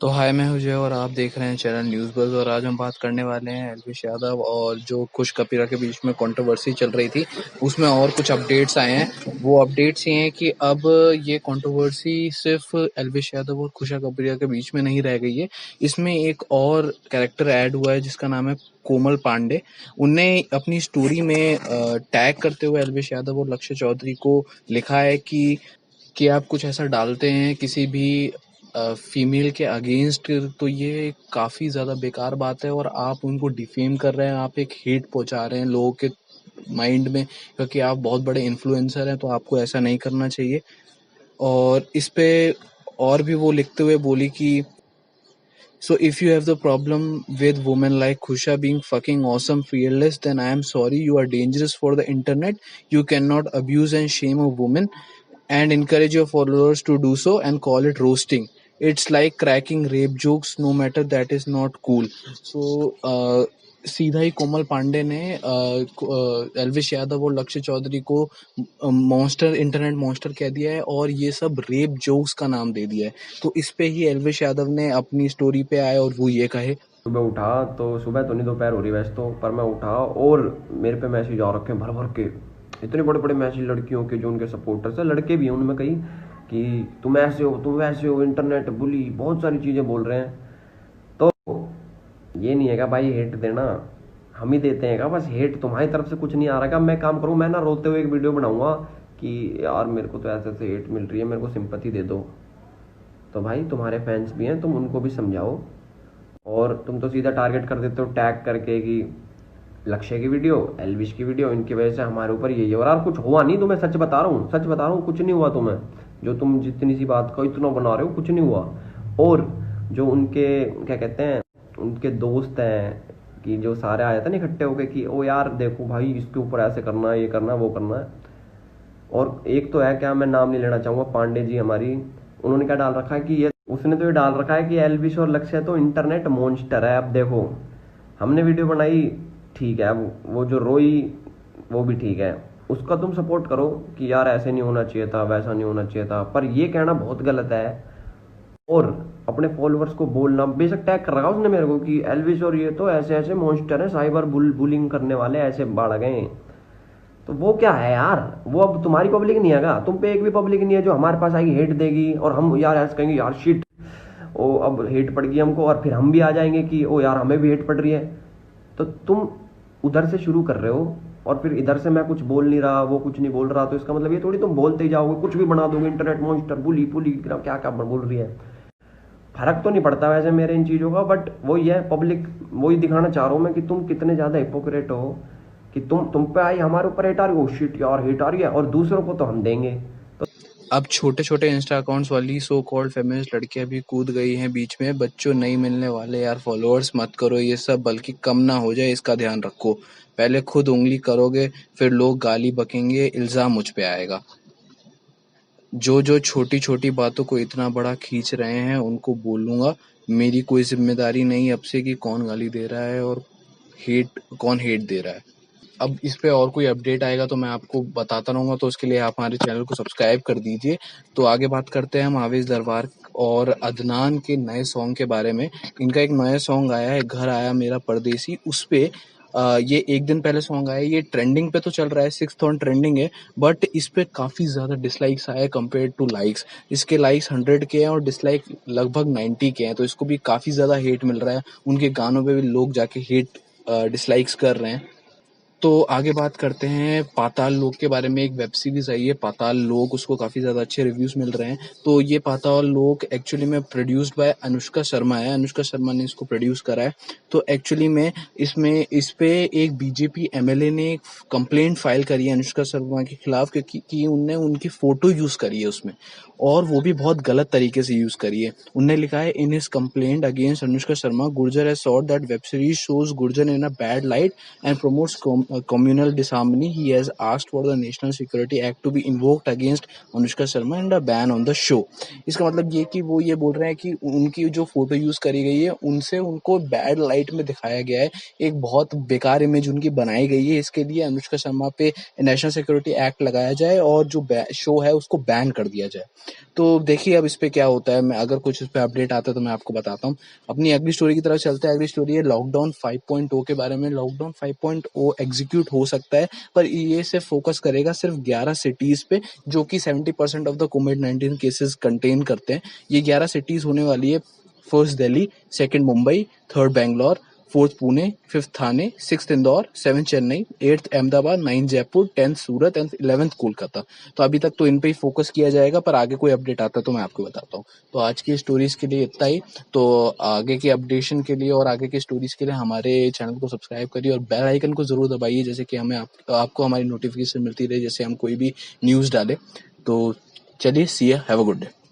तो हाय, मैं हूं जय और आप देख रहे हैं चैनल न्यूज़ बज़। और आज हम बात करने वाले हैं एल्विश यादव और जो खुश कबीरा के बीच में कंट्रोवर्सी चल रही थी, उसमें और कुछ अपडेट्स आए हैं। वो अपडेट्स ये हैं कि अब ये कंट्रोवर्सी सिर्फ एल्विश यादव और खुशा कबीरा के बीच में नहीं रह गई है। इसमें एक और कैरेक्टर ऐड हुआ है जिसका नाम है कोमल पांडे। उनने अपनी स्टोरी में टैग करते हुए एल्विश यादव और लक्ष्य चौधरी को लिखा है कि आप कुछ ऐसा डालते हैं किसी भी फीमेल के अगेंस्ट, तो ये काफ़ी ज़्यादा बेकार बात है और आप उनको डिफेम कर रहे हैं। आप एक हेट पहुंचा रहे हैं लोगों के माइंड में, क्योंकि आप बहुत बड़े इन्फ्लुएंसर हैं, तो आपको ऐसा नहीं करना चाहिए। और इस पे और भी वो लिखते हुए बोली कि so if you have the problem with women like Kusha being fucking awesome, fearless, then I am sorry, you are dangerous for the internet. You cannot abuse and shame a woman and encourage your followers to do so and call it roasting. It's like cracking rape jokes, no matter that is not cool. So सीधा ही कोमल पांडे ने एल्विश यादव और लक्ष्य चौधरी को monster, internet monster कह दिया है और ये सब रेप जोक्स का नाम दे दिया है। तो इस पे ही एल्विश यादव ने अपनी स्टोरी पे आए और वो ये कहे, सुबह उठा तो सुबह तो नहीं, दोपहर हो रही वैसे तो, पर मैं उठा और मेरे पे मैसेज आ रखे हैं भर भर के, इतने बड़े बड़े मैसेज लड़कियों के जो उनके सपोर्टर्स है, लड़के भी हैं उनमें कई, कि तुम ऐसे हो, तुम वैसे हो, इंटरनेट बुली, बहुत सारी चीज़ें बोल रहे हैं। तो ये नहीं है क्या भाई हेट देना, हम ही देते हैं क्या बस हेट, तुम्हारी तरफ से कुछ नहीं आ रहा क्या? मैं काम करूँ, मैं ना रोते हुए एक वीडियो बनाऊंगा कि यार मेरे को तो ऐसे ऐसे हेट मिल रही है, मेरे को सिंपैथी दे दो। तो भाई तुम्हारे फैंस भी हैं, तुम उनको भी समझाओ। और तुम तो सीधा टारगेट कर देते हो टैग करके कि लक्ष्य की वीडियो, एल्विश की वीडियो, इनकी वजह से हमारे ऊपर ये हो रहा, कुछ हुआ नहीं। तुम्हें सच बता रहा हूँ, सच बता रहा हूँ, कुछ नहीं हुआ तुम्हें। जो तुम जितनी सी बात को इतना बना रहे हो, कुछ नहीं हुआ। और जो उनके क्या कहते हैं, उनके दोस्त हैं कि जो सारे आए थे ना इकट्ठे होके कि ओ यार देखो भाई, इसके ऊपर ऐसे करना है, ये करना है, वो करना है। और एक तो है, क्या मैं नाम नहीं लेना चाहूंगा, पांडे जी हमारी, उन्होंने क्या डाल रखा है कि ये, उसने तो ये डाल रखा है कि एल्विश और लक्ष्य तो इंटरनेट मॉन्स्टर है। अब देखो, हमने वीडियो बनाई, ठीक है, वो जो रोई वो भी ठीक है, उसका तुम सपोर्ट करो कि यार ऐसे नहीं होना चाहिए था, वैसा नहीं होना चाहिए था, पर ये कहना बहुत गलत है। और अपने फॉलोअर्स को बोलना, बेशक टैग कर रखा उसने मेरे को कि एल्विश और ये तो ऐसे ऐसे मॉन्स्टर है, साइबर बुलिंग करने वाले ऐसे बाढ़ गए। तो वो क्या है यार, वो अब तुम्हारी पब्लिक नहीं है, तुम पे एक भी पब्लिक नहीं है जो हमारे पास आएगी हेट देगी और हम यार ऐसे कहेंगे यार शिट, ओ अब हेट पड़ गई हमको, और फिर हम भी आ जाएंगे कि ओ यार हमें भी हेट पड़ रही है। तो तुम उधर से शुरू कर रहे हो और फिर इधर से मैं कुछ बोल नहीं रहा, वो कुछ नहीं बोल रहा, तो इसका मतलब ये थोड़ी तुम बोलते ही जाओगे, कुछ भी बना दोगे, इंटरनेट मॉन्स्टर, बुली पुली, क्या क्या बोल रही है। फर्क तो नहीं पड़ता वैसे मेरे इन चीज़ों का, बट वही है, पब्लिक वही दिखाना चाह रहा हूँ मैं कि तुम कितने ज़्यादा हिपोक्रेट हो कि तुम पे आई, हमारे ऊपर हेट आ रही है, ओ शिट यार हेट आ रही है, और दूसरों को तो हम देंगे। अब छोटे छोटे इंस्टा अकाउंट्स वाली सो कॉल्ड फेमिनिस्ट लड़कियां भी कूद गई हैं बीच में। बच्चों, नहीं मिलने वाले यार फॉलोअर्स, मत करो ये सब, बल्कि कम ना हो जाए इसका ध्यान रखो। पहले खुद उंगली करोगे, फिर लोग गाली बकेंगे, इल्जाम मुझ पे आएगा। जो छोटी छोटी बातों को इतना बड़ा खींच रहे हैं उनको बोलूंगा, मेरी कोई जिम्मेदारी नहीं अब से कि कौन गाली दे रहा है और कौन हेट दे रहा है। अब इस पे और कोई अपडेट आएगा तो मैं आपको बताता रहूंगा, तो उसके लिए आप हमारे चैनल को सब्सक्राइब कर दीजिए। तो आगे बात करते हैं हम आवेश दरबार और अदनान के नए सॉन्ग के बारे में। इनका एक नया सॉन्ग आया है, घर आया मेरा परदेसी। उस पे ये एक दिन पहले सॉन्ग आया, ये ट्रेंडिंग पे तो चल रहा है, 6th ऑन ट्रेंडिंग है, बट इस पे काफ़ी ज़्यादा डिसलाइक्स आए कंपेयर टू लाइक्स। इसके लाइक्स 100 के हैं और डिसलाइक लगभग 90 के हैं, तो इसको भी काफ़ी ज़्यादा हेट मिल रहा है। उनके गानों पे भी लोग जाके हेट डिसलाइक्स कर रहे हैं। तो आगे बात करते हैं पाताल लोक के बारे में। एक वेब सीरीज आई है पाताल लोक, उसको काफी ज्यादा अच्छे रिव्यूज मिल रहे हैं। तो ये पाताल लोक एक्चुअली में प्रोड्यूस्ड बाय अनुष्का शर्मा है, अनुष्का शर्मा ने इसको प्रोड्यूस करा है। तो एक्चुअली में इस पे एक बीजेपी एमएलए ने एक कंप्लेंट फाइल करी है अनुष्का शर्मा के खिलाफ, क्योंकि कि उनने उनकी फोटो यूज करी है उसमें, और वो भी बहुत गलत तरीके से यूज करी है। उनने लिखा है, in his complaint against Anushka Sharma, Gurjar has short that web series shows Gurjar in a bad light and promotes communal disharmony, he has asked for the National Security Act to be invoked against Anushka Sharma and a ban on the show. इसका मतलब ये कि वो ये बोल रहे हैं कि उनकी जो फोटो यूज करी गई है उनसे उनको बैड लाइट में दिखाया गया है, एक बहुत बेकार इमेज उनकी बनाई गई है। इसके लिए अनुष्का शर्मा पे नेशनल सिक्योरिटी एक्ट लगाया जाए और जो शो है उसको बैन कर दिया जाए। तो देखिए अब इस पे क्या होता है। मैं अगर कुछ इस पे अपडेट आता है तो मैं आपको बताता हूँ। अपनी अगली स्टोरी की तरफ चलते हैं। अगली स्टोरी है लॉकडाउन 5.0 के बारे में। लॉकडाउन 5.0 एग्जीक्यूट हो सकता है, पर ये सिर्फ फोकस करेगा सिर्फ 11 सिटीज पे, जो कि 70% of the covid cases contain करते हैं। ये 11 सिटीज होने वाली है: first Delhi, second Mumbai, third Bangalore, fourth Pune, fifth Thane, sixth Indore, seventh Chennai, eighth Ahmedabad, 9 Jaipur, 10th Surat and 11th Kolkata. तो अभी तक तो इन पे ही फोकस किया जाएगा, पर आगे कोई अपडेट आता है तो मैं आपको बताता हूँ। तो आज की स्टोरीज के लिए इतना ही। तो आगे की अपडेशन के लिए और आगे की स्टोरीज के लिए हमारे चैनल को सब्सक्राइब करिए और बेल आइकन को जरूर दबाइए, जैसे कि हमें आपको हमारी नोटिफिकेशन मिलती रहे जैसे हम कोई भी न्यूज़ डालें। तो चलिए, सी या, हैव अ गुड डे।